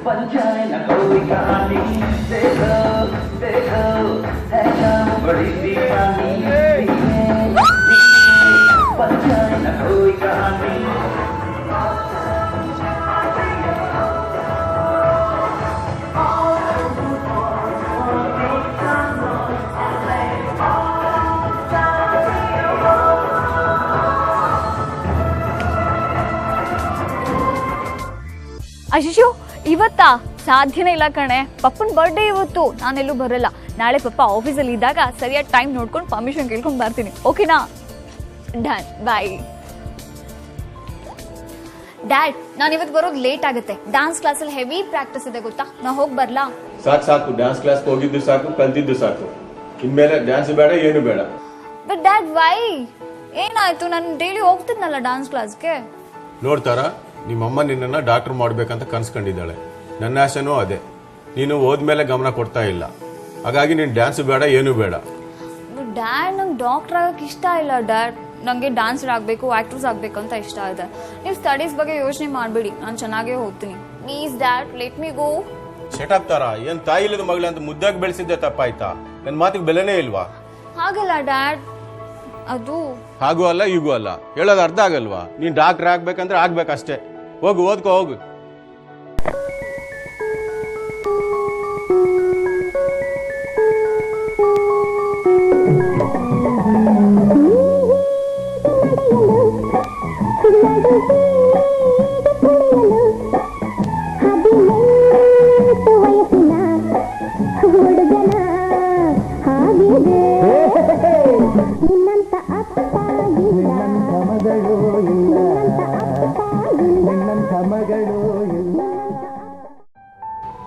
पंचाए न कोई कहानी देखो देखो है शाम बड़ी दीवानी पंचाए न कोई कहानी ಅಶಿಶು ಇವತ್ತಾ ಸಾಧ್ಯನೇ ಇಲ್ಲ ಕಣೆ, ಪಪ್ಪನ ಬರ್ಡೇ ಇವತ್ತು, ನಾನೆಲ್ಲೂ ಬರಲ್ಲ. ನಾಳೆ ಪಪ್ಪ ಆಫೀಸಲ್ಲಿ ಇದ್ದಾಗ ಸರಿಯಾದ ಟೈಮ್ ನೋಡ್ಕೊಂಡು ಪರ್ಮಿಷನ್ ಕೇಳ್ಕೊಂಡು ಬರ್ತೀನಿ, ಓಕೆನಾ? ಡನ್, ಬಾಯ್. ಡ್ಯಾಡ್, ನಾನು ಇವತ್ತು ಬರೋದು ಲೇಟ್ ಆಗುತ್ತೆ. ಡ್ಯಾನ್ಸ್ ಕ್ಲಾಸಲ್ಲಿ ಹೆವಿ ಪ್ರಾಕ್ಟೀಸ್ ಇದೆ ಗೊತ್ತಾ, ನಾ ಹೋಗಿ ಬರ್ಲಾ? ಸಾಕು, ಡ್ಯಾನ್ಸ್ ಕ್ಲಾಸ್ ಹೋಗಿದ್ದು ಸಾಕು, ಕಲ್ತಿದ್ದು ಸಾಕು, ಇನ್ಮೇಲೆ ಡ್ಯಾನ್ಸ್ ಬೇಡ, ಏನು ಬೇಡ. But dad, why? ಏನಾಯ್ತು? ನಾನು ಡೈಲಿ ಹೋಗ್ತಿದ್ನಲ್ಲ ಡ್ಯಾನ್ಸ್ ಕ್ಲಾಸ್ಗೆ. ನೋಡ್ತಾರ, ನಿಮ್ಮಮ್ಮ ನಿನ್ನನ್ನು ಡಾಕ್ಟರ್ ಮಾಡ್ಬೇಕಂತ ಕನ್ಸ್ಕೊಂಡಿದ್ದಾಳೆ. ನನ್ನ ಆಸೆನೂ ಅದೇ. ನೀನು ಹೋದ್ಮೇಲೆ ಗಮನ ಕೊಡ್ತಾ ಇಲ್ಲ, ಹಾಗಾಗಿ ನೀನು ಡ್ಯಾನ್ಸ್ ಬೇಡ, ಏನು ಬೇಡ. ಡ್ಯಾಡ್, ನಂಗೆ ಡಾಕ್ಟರ್ ಆಗಕ್ಕೆ ಇಷ್ಟ ಇಲ್ಲ ಡ್ಯಾಡ್. ನನಗೆ ಡ್ಯಾನ್ಸರ್ ಆಗಬೇಕು, ಆಕ್ಟ್ರೆಸ್ ಆಗಬೇಕು ಅಂತ ಇಷ್ಟ ಇದೆ. ನೀವು ಸ್ಟಡೀಸ್ ಬಗ್ಗೆ ಯೋಚನೆ ಮಾಡಬೇಡಿ, ನಾನು ಚೆನ್ನಾಗೇ ಹೋಗ್ತೀನಿ. Please dad, let me go. Set ಆಗ್ತಾರ? ಏನ್ ತಾಯಿ ಇಲ್ಲದ ಮಗಳ ಅಂತ ಮುದ್ದಾಗಿ ಬೆಳೆಸಿದ್ದೆ ತಪ್ಪಾಯ್ತಾ? ನನ್ನ ಮಾತಿಗೆ ಬೆಲೆನೇ ಇಲ್ವಾ? ಹಾಗಲ್ಲ ಡ್ಯಾಡ್, ಅದು ಹಾಗೂ ಅಲ್ಲ ಈಗೂ ಅಲ್ಲ, ಹೇಳೋದು ಅರ್ಥ ಆಗಲ್ವಾ? ನೀನ್ ಡಾಕ್ಟರ್ ಆಗ್ಬೇಕಂದ್ರೆ ಆಗ್ಬೇಕಷ್ಟೇ. ಹೋಗು, ಓದ್ಕೋ ಹೋಗು.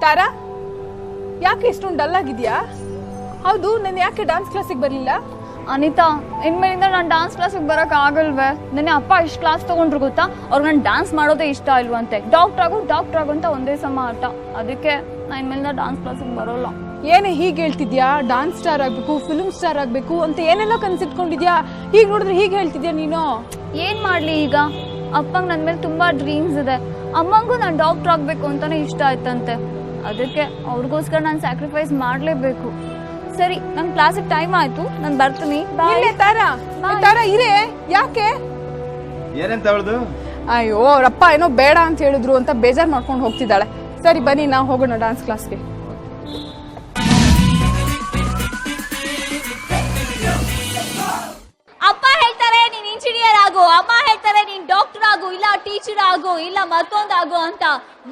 ತಾರಾ, ಯಾಕೆ ಇಷ್ಟೊಂದು ಡಲ್ ಆಗಿದ್ಯಾ? ಹೌದು, ನಾನು ಯಾಕೆ ಡ್ಯಾನ್ಸ್ ಕ್ಲಾಸಿಗೆ ಬರಲಿಲ್ಲ? ಅನಿತಾ, ಇನ್ಮೇಲಿಂದ ನಾನು ಡ್ಯಾನ್ಸ್ ಕ್ಲಾಸಿಗೆ ಬರಕ್ ಆಗಲ್ವೇ? ನನ್ನ ಅಪ್ಪ ಇಷ್ಟು ಕ್ಲಾಸ್ ತಗೊಂಡ್ರು ಗೊತ್ತಾ? ಅವ್ರಿಗೆ ನಾನು ಡ್ಯಾನ್ಸ್ ಮಾಡೋದೇ ಇಷ್ಟ ಇಲ್ವಂತೆ. ಡಾಕ್ಟರ್ ಆಗು ಅಂತ ಒಂದೇ ಸಮ ಆಟ. ಅದಕ್ಕೆ ನಾನು ಇನ್ಮೇಲಿಂದ ಡ್ಯಾನ್ಸ್ ಕ್ಲಾಸಿಗೆ ಬರೋಲ್ಲ. ಏನೇ ಹೀಗೆ ಹೇಳ್ತಿದ್ಯಾ? ಡ್ಯಾನ್ಸ್ ಸ್ಟಾರ್ ಆಗ್ಬೇಕು, ಫಿಲ್ಮ್ ಸ್ಟಾರ್ ಆಗ್ಬೇಕು ಅಂತ ಏನೆಲ್ಲ ಕನ್ಸಿಟ್ಕೊಂಡಿದ್ಯಾ? ಈಗ ನೋಡಿದ್ರೆ ಹೀಗೆ ಹೇಳ್ತಿದ್ಯಾ ನೀನು? ಏನ್ ಮಾಡ್ಲಿ ಈಗ? ಅಪ್ಪಂಗೆ ನನ್ನ ಮೇಲೆ ತುಂಬಾ ಡ್ರೀಮ್ಸ್ ಇದೆ. ಅಮ್ಮಂಗೂ ನಾನು ಡಾಕ್ಟರ್ ಆಗ್ಬೇಕು ಅಂತಾನೆ ಇಷ್ಟ ಆಯ್ತಂತೆ. ಅದಕ್ಕೆ ಅವ್ರಿಗೋಸ್ಕರ ನಾನು ಸ್ಯಾಕ್ರಿಫೈಸ್ ಮಾಡ್ಲೇಬೇಕು. ಸರಿ, ನನ್ ಕ್ಲಾಸಿಗೆ ಟೈಮ್ ಆಯ್ತು, ನಾನು ಬರ್ತೀನಿ. ತಾರಾ ಇರೇ, ಯಾಕೆ? ಏನಂತ ಅವಳದು? ಅಯ್ಯೋ, ಅವ್ರಪ್ಪ ಏನೋ ಬೇಡ ಅಂತ ಹೇಳಿದ್ರು ಅಂತ ಬೇಜಾರ್ ಮಾಡ್ಕೊಂಡು ಹೋಗ್ತಿದ್ದಾಳೆ. ಸರಿ ಬನ್ನಿ, ನಾವು ಹೋಗೋಣ ಡ್ಯಾನ್ಸ್ ಕ್ಲಾಸ್ಗೆ. ಅಪ್ಪ ಹೇಳ್ತಾರೆ ನೀನ್ ಇಂಜಿನಿಯರ್ ಆಗು, ಅಮ್ಮ ಹೇಳ್ತಾರೆ ನೀನ್ ಡಾಕ್ಟರ್ ಆಗು, ಇಲ್ಲ ಟೀಚರ್ ಆಗು, ಇಲ್ಲ ಮತ್ತೊಂದಾಗು ಅಂತ.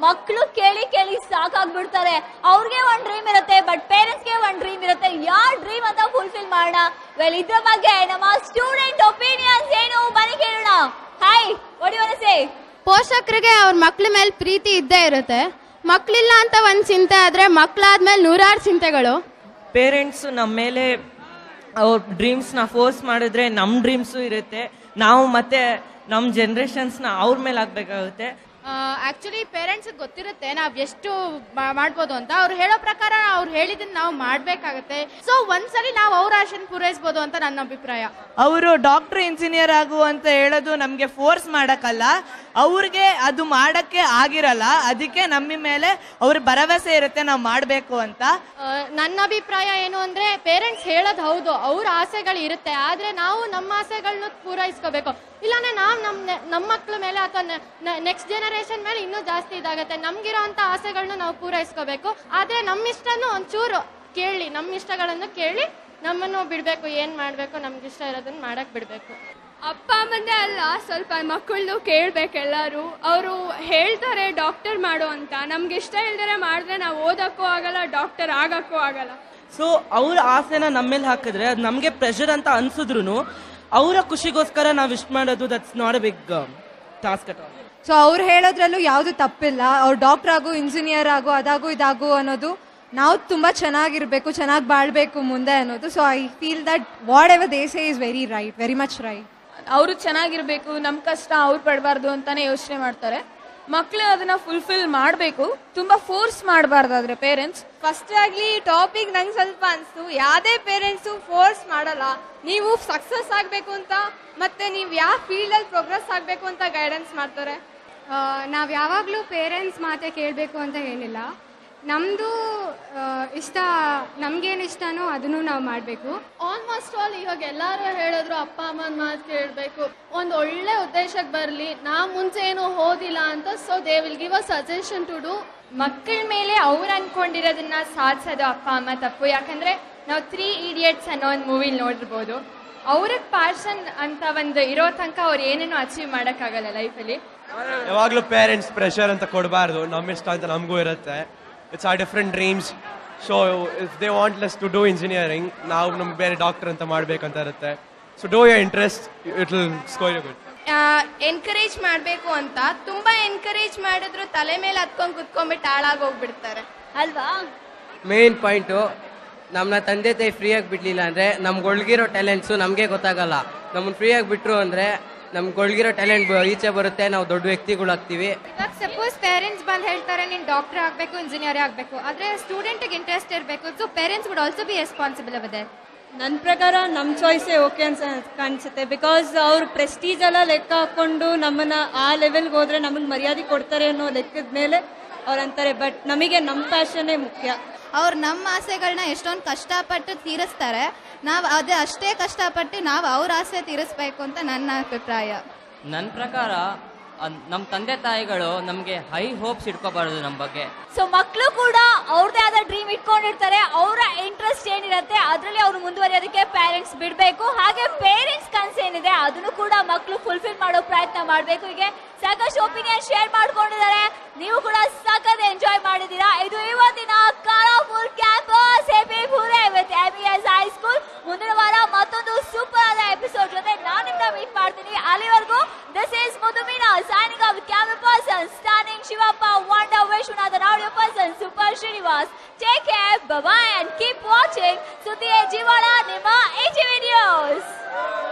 ಮಕ್ಕಳು ಕೇಳಿ ಕೇಳಿ ಸಾಕಾಗ್ಬಿಡ್ತಾರೆ. ಅವ್ರಿಗೆ ಒಂದ್ ಡ್ರೀಮ್ ಇರುತ್ತೆ, ಬಟ್ ಪೇರೆಂಟ್ಸ್ಗೆ ಒಂದ್ ಡ್ರೀಮ್ ಇರುತ್ತೆ. ಯಾರ್ ಡ್ರೀಮ್ ಅಂತ ಫುಲ್ಫಿಲ್ ಮಾಡೋಣ? ವೆಲ್, ಇದ್ರ ಬಗ್ಗೆ ನಮ್ಮ ಸ್ಟೂಡೆಂಟ್ ಒಪಿನಿಯನ್ಸ್ ಏನು, ಬನ್ನಿ ಕೇಳೋಣ. Hi, what you want to say? ಪೋಷಕರಿಗೆ ಅವ್ರ ಮಕ್ಳ ಮೇಲೆ ಪ್ರೀತಿ ಇದ್ದೇ ಇರುತ್ತೆ. ಮಕ್ಳಿಲ್ಲ ಅಂತ ಒಂದ್ ಚಿಂತೆ ಆದ್ರೆ ಮಕ್ಳಾದ್ಮೇಲೆ ನೂರಾರು ಚಿಂತೆಗಳು. ಪೇರೆಂಟ್ಸ್ ನಮ್ಮ ಮೇಲೆ ಅವ್ರ ಡ್ರೀಮ್ಸ್ನ ಫೋರ್ಸ್ ಮಾಡಿದ್ರೆ ನಮ್ಮ ಡ್ರೀಮ್ಸು ಇರುತ್ತೆ. ನಾವು ಮತ್ತೆ ನಮ್ಮ ಜನ್ರೇಷನ್ಸ್ನ ಅವ್ರ ಮೇಲೆ ಹಾಕ್ಬೇಕಾಗುತ್ತೆ. ಆಕ್ಚುಲಿ ಪೇರೆಂಟ್ಸ್ ಗೊತ್ತಿರುತ್ತೆ ನಾವ್ ಎಷ್ಟು ಮಾಡ್ಬೋದು ಅಂತ. ಅವ್ರು ಹೇಳೋ ಪ್ರಕಾರ ಅವ್ರು ಹೇಳಿದನ್ನ ನಾವು ಮಾಡ್ಬೇಕಾಗತ್ತೆ. ಸೊ ಒಂದ್ಸಲಿ ನಾವು ಅವ್ರ ಆಶೆನ ಪೂರೈಸ್ಬೋದು ಅಂತ ನನ್ನ ಅಭಿಪ್ರಾಯ. ಅವರು ಡಾಕ್ಟರ್ ಇಂಜಿನಿಯರ್ ಆಗು ಅಂತ ಹೇಳೋದು ನಮಗೆ ಫೋರ್ಸ್ ಮಾಡಕ್ಕಲ್ಲ, ಅವ್ರಿಗೆ ಅದು ಮಾಡಕ್ಕೆ ಆಗಿರಲ್ಲ. ಅದಕ್ಕೆ ನಮ್ಮ ಮೇಲೆ ಅವ್ರ ಭರವಸೆ ಇರುತ್ತೆ ನಾವು ಮಾಡಬೇಕು ಅಂತ. ನನ್ನ ಅಭಿಪ್ರಾಯ ಏನು ಅಂದ್ರೆ, ಪೇರೆಂಟ್ಸ್ ಹೇಳೋದು ಹೌದು, ಅವ್ರ ಆಸೆಗಳು ಇರುತ್ತೆ, ಆದ್ರೆ ನಾವು ನಮ್ಮ ಆಸೆಗಳನ್ನ ಪೂರೈಸ್ಕೋಬೇಕು. ಇಲ್ಲಾಂದ್ರೆ ನಾವು ನಮ್ಮ ಮಕ್ಳ ಮೇಲೆ ಅಥವಾ ನೆಕ್ಸ್ಟ್ ಜನರೇಷನ್ ಮೇಲೆ ಇನ್ನೂ ಜಾಸ್ತಿ ಇದಾಗತ್ತೆ. ನಮ್ಗಿರೋಂಥ ಆಸೆಗಳನ್ನ ನಾವು ಪೂರೈಸ್ಕೋಬೇಕು. ಆದ್ರೆ ನಮ್ಮ ಇಷ್ಟನೂ ಒಂಚೂರು ಕೇಳಿ, ನಮ್ಮ ಇಷ್ಟಗಳನ್ನು ಕೇಳಿ ನಮ್ಮನ್ನು ಬಿಡ್ಬೇಕು. ಏನ್ ಮಾಡ್ಬೇಕು, ನಮ್ಗೆ ಇಷ್ಟ ಇರೋದನ್ನ ಮಾಡಕ್ ಬಿಡ್ಬೇಕು. ಅಪ್ಪ ಅಮ್ಮಂದೇ ಅಲ್ಲ, ಸ್ವಲ್ಪ ಮಕ್ಕಳನ್ನು ಕೇಳ್ಬೇಕು ಎಲ್ಲರೂ. ಅವರು ಹೇಳ್ತಾರೆ ಡಾಕ್ಟರ್ ಮಾಡು ಅಂತ, ನಮ್ಗೆ ಇಷ್ಟ ಇಲ್ದರೆ ಮಾಡಿದ್ರೆ ನಾವು ಓದಕ್ಕೂ ಆಗಲ್ಲ, ಡಾಕ್ಟರ್ ಆಗಕ್ಕೂ ಆಗಲ್ಲ. ಸೊ ಅವ್ರ ಆಸೆನ ನಮ್ಮ ಮೇಲೆ ಹಾಕಿದ್ರೆ ಅದು ನಮಗೆ ಪ್ರೆಷರ್ ಅಂತ ಅನ್ಸಿದ್ರು ಅವರ ಖುಷಿಗೋಸ್ಕರ ನಾವು ಇಷ್ಟ ಮಾಡೋದು, that's not a big task at all. So ಅವ್ರು ಹೇಳೋದ್ರಲ್ಲೂ ಯಾವುದು ತಪ್ಪಿಲ್ಲ. ಅವ್ರು ಡಾಕ್ಟರ್ ಆಗು, ಇಂಜಿನಿಯರ್ ಆಗು, ಅದಾಗು ಇದಾಗು ಅನ್ನೋದು, ನಾವು ತುಂಬ ಚೆನ್ನಾಗಿರ್ಬೇಕು, ಚೆನ್ನಾಗಿ ಬಾಳ್ಬೇಕು ಮುಂದೆ ಅನ್ನೋದು. So I feel that what ever they say is very right, very much right. ಅವರು ಚೆನ್ನಾಗಿರ್ಬೇಕು, ನಮ್ಮ ಕಷ್ಟ ಅವ್ರು ಪಡಬಾರ್ದು ಅಂತಾನೆ ಯೋಚನೆ ಮಾಡ್ತಾರೆ. ಮಕ್ಕಳು ಅದನ್ನ ಫುಲ್ಫಿಲ್ ಮಾಡಬೇಕು, ತುಂಬಾ ಫೋರ್ಸ್ ಮಾಡಬಾರ್ದಾದ್ರೆ ಪೇರೆಂಟ್ಸ್. ಫಸ್ಟ್ ಆಗಿ ಟಾಪಿಕ್ ನಂಗೆ ಸ್ವಲ್ಪ ಅನಿಸ್ತು, ಯಾವುದೇ ಪೇರೆಂಟ್ಸು ಫೋರ್ಸ್ ಮಾಡಲ್ಲ. ನೀವು ಸಕ್ಸಸ್ ಆಗಬೇಕು ಅಂತ, ಮತ್ತೆ ನೀವು ಯಾವ ಫೀಲ್ಡಲ್ಲಿ ಪ್ರೋಗ್ರೆಸ್ ಆಗಬೇಕು ಅಂತ ಗೈಡೆನ್ಸ್ ಮಾಡ್ತಾರೆ. ನಾವು ಯಾವಾಗಲೂ ಪೇರೆಂಟ್ಸ್ ಮಾತೇ ಕೇಳಬೇಕು ಅಂತ ಏನಿಲ್ಲ. ನಮ್ಮದು ಇಷ್ಟ, ನಮಗೇನು ಇಷ್ಟನೋ ಅದನ್ನು ನಾವು ಮಾಡಬೇಕು. ಆಲ್ಮೋಸ್ಟ್ ಆಲ್ ಇವಾಗ ಎಲ್ಲರೂ ಹೇಳಿದ್ರು ಅಪ್ಪ ಅಮ್ಮನ ಮಾತು ಕೇಳಬೇಕು, ಒಂದು ಒಳ್ಳೆ ಉದ್ದೇಶಕ್ಕೆ ಬರಲಿ, ನಾವು ಮುಂಚೆ ಏನೂ ಓದಿಲ್ಲ ಅಂತ. So they will give a suggestion to do. ಮಕ್ಕಳ ಮೇಲೆ ಅವ್ರು ಅನ್ಕೊಂಡಿರೋದನ್ನ ಸಾಧಿಸೋದು ಅಪ್ಪ ಅಮ್ಮ ತಪ್ಪು. ಯಾಕಂದ್ರೆ ನಾವು 3 Idiots ಅನ್ನೋ ಒಂದು ಮೂವಿಲಿ ನೋಡಿರ್ಬೋದು. ಅವ್ರಿಗೆ ಪ್ಯಾಷನ್ ಅಂತ ಒಂದು ಇರೋ ತನಕ ಅವ್ರು ಏನೇನೋ ಅಚೀವ್ ಮಾಡೋಕ್ಕಾಗಲ್ಲ ಲೈಫಲ್ಲಿ. ಯಾವಾಗಲೂ ಪೇರೆಂಟ್ಸ್ ಪ್ರೆಷರ್ ಅಂತ ಕೊಡಬಾರ್ದು, ನಮ್ಮ ಇಷ್ಟ ಅಂತ ನಮಗೂ ಇರುತ್ತೆ. It's are different dreams. So if they want less to do engineering, ನಾವು ನಮ್ಗೆ ಬೇರೆ ಡಾಕ್ಟರ್ ಅಂತ ಮಾಡಬೇಕಂತ ಇರುತ್ತೆ. So do your interest, it will score you good. Encourage ಮಾಡಬೇಕು ಅಂತ ತುಂಬಾ ಎನ್ಕರೇಜ್ ಮಾಡಿದ್ರು ತಲೆ ಮೇಲೆ ಹತ್ಕೊಂಡು ಕುತ್ಕೊಂಡ್ಬಿಟ್ಟು ಹಾಳಾಗಿ ಹೋಗ್ಬಿಡ್ತಾರೆ ಅಲ್ವಾ? ಮೇನ್ ಪಾಯಿಂಟು, ನಮ್ಮನ್ನ ತಂದೆ ತಾಯಿ ಫ್ರೀಯಾಗಿ ಬಿಡಲಿಲ್ಲ ಅಂದರೆ ನಮ್ಗೆ ಒಳಗಿರೋ ಟ್ಯಾಲೆಂಟ್ಸು ನಮಗೆ ಗೊತ್ತಾಗಲ್ಲ. ನಮ್ಮನ್ನು ಫ್ರೀಯಾಗಿ ಬಿಟ್ಟರು ಅಂದರೆ ನಮ್ಗೆ ಒಳಗಿರೋ ಟ್ಯಾಲೆಂಟ್ ಈಚೆ ಬರುತ್ತೆ, ನಾವು ದೊಡ್ಡ ವ್ಯಕ್ತಿಗಳಾಗ್ತೀವಿ. ಇವಾಗ ಸಪೋಸ್ ಪೇರೆಂಟ್ಸ್ ಬಂದು ಹೇಳ್ತಾರೆ ನೀನು ಡಾಕ್ಟರ್ ಆಗಬೇಕು, ಇಂಜಿನಿಯರ್ ಆಗಬೇಕು, ಆದರೆ ಸ್ಟೂಡೆಂಟಿಗೆ ಇಂಟ್ರೆಸ್ಟ್ ಇರಬೇಕು. So parents would also be responsible ಅವ ದೇರ್. ನನ್ನ ಪ್ರಕಾರ ನಮ್ಮ ಚಾಯ್ಸೇ ಓಕೆ ಅಂತ ಕಾಣಿಸುತ್ತೆ. ಬಿಕಾಸ್ ಅವ್ರು ಪ್ರೆಸ್ಟೀಜ್ ಎಲ್ಲ ಲೆಕ್ಕ ಹಾಕ್ಕೊಂಡು ನಮ್ಮನ್ನು ಆ ಲೆವೆಲ್ಗೆ ಹೋದರೆ ನಮಗೆ ಮರ್ಯಾದೆ ಕೊಡ್ತಾರೆ ಅನ್ನೋ ಲೆಕ್ಕದ ಮೇಲೆ ಅವ್ರು ಅಂತಾರೆ. ಬಟ್ ನಮಗೆ ನಮ್ಮ ಪ್ಯಾಷನ್ನೇ ಮುಖ್ಯ. ಅವ್ರು ನಮ್ಮ ಆಸೆಗಳನ್ನ ಎಷ್ಟೊಂದು ಕಷ್ಟಪಟ್ಟು ತೀರಿಸ್ತಾರೆ, ನಾವು ಅಷ್ಟೇ ಕಷ್ಟಪಟ್ಟು ನಾವು ಅವ್ರ ಆಸೆ ತೀರಿಸ್ಬೇಕು ಅಂತ ನನ್ನ ಅಭಿಪ್ರಾಯ. ನನ್ನ ಪ್ರಕಾರ ನಮ್ಮ ತಂದೆ ತಾಯಿಗಳು ನಮಗೆ ಹೈ ಹೋಪ್ಸ್ ಇಟ್ಕೋಬಾರ್ದು ನಮ್ಮ ಬಗ್ಗೆ. ಸೊ ಮಕ್ಕಳು ಕೂಡ ಅವ್ರದೇ ಆದ ಡ್ರೀಮ್ ಇಟ್ಕೊಂಡಿರ್ತಾರೆ. ಅವರ ಇಂಟ್ರೆಸ್ಟ್ ಏನಿರುತ್ತೆ ಅದರಲ್ಲಿ ಅವ್ರು ಮುಂದುವರಿಯೋದಕ್ಕೆ ಪೇರೆಂಟ್ಸ್ ಬಿಡಬೇಕು. ಹಾಗೆ ಪೇರೆಂಟ್ಸ್ ಕನಸು ಏನಿದೆ ಅದನ್ನು ಕೂಡ ಮಕ್ಕಳು ಫುಲ್ಫಿಲ್ ಮಾಡೋ ಪ್ರಯತ್ನ ಮಾಡಬೇಕು. ಹೀಗೆ ಸಾಕಷ್ಟು ಒಪಿನಿಯನ್ ಶೇರ್ ಮಾಡ್ಕೊಂಡಿದ್ದಾರೆ. ನೀವು ಕೂಡ ಸಾಕಷ್ಟು ಎಂಜಾಯ್ ಮಾಡಿದ್ದೀರಾ. ಇದು ಇವತ್ತಿನ ಕಲರ್ಫುಲ್ ಕ್ಯಾಂಪಸ್ ಹೆಪಿ ಪೂರೆ ವಿತ್ MES ಹೈಸ್ಕೂಲ್. ಮುಂದಿನ ವಾರ ಮತ್ತೊಂದು ಸೂಪರ್ ಆದ ಎಪಿಸೋಡ್ ಜೊತೆ ನಾನು ನಿಮ್ಮನ್ನ ಮೀಟ್ ಮಾಡ್ತೀನಿ. ಅಲ್ಲಿವರೆಗೂ this is Mudumeena signing off with camera person Stunning Shivappa, Wanda Vishwanathan, audio person Super Srinivas. Take care, bye bye and keep watching Sudiye Jivala Nima AG Videos.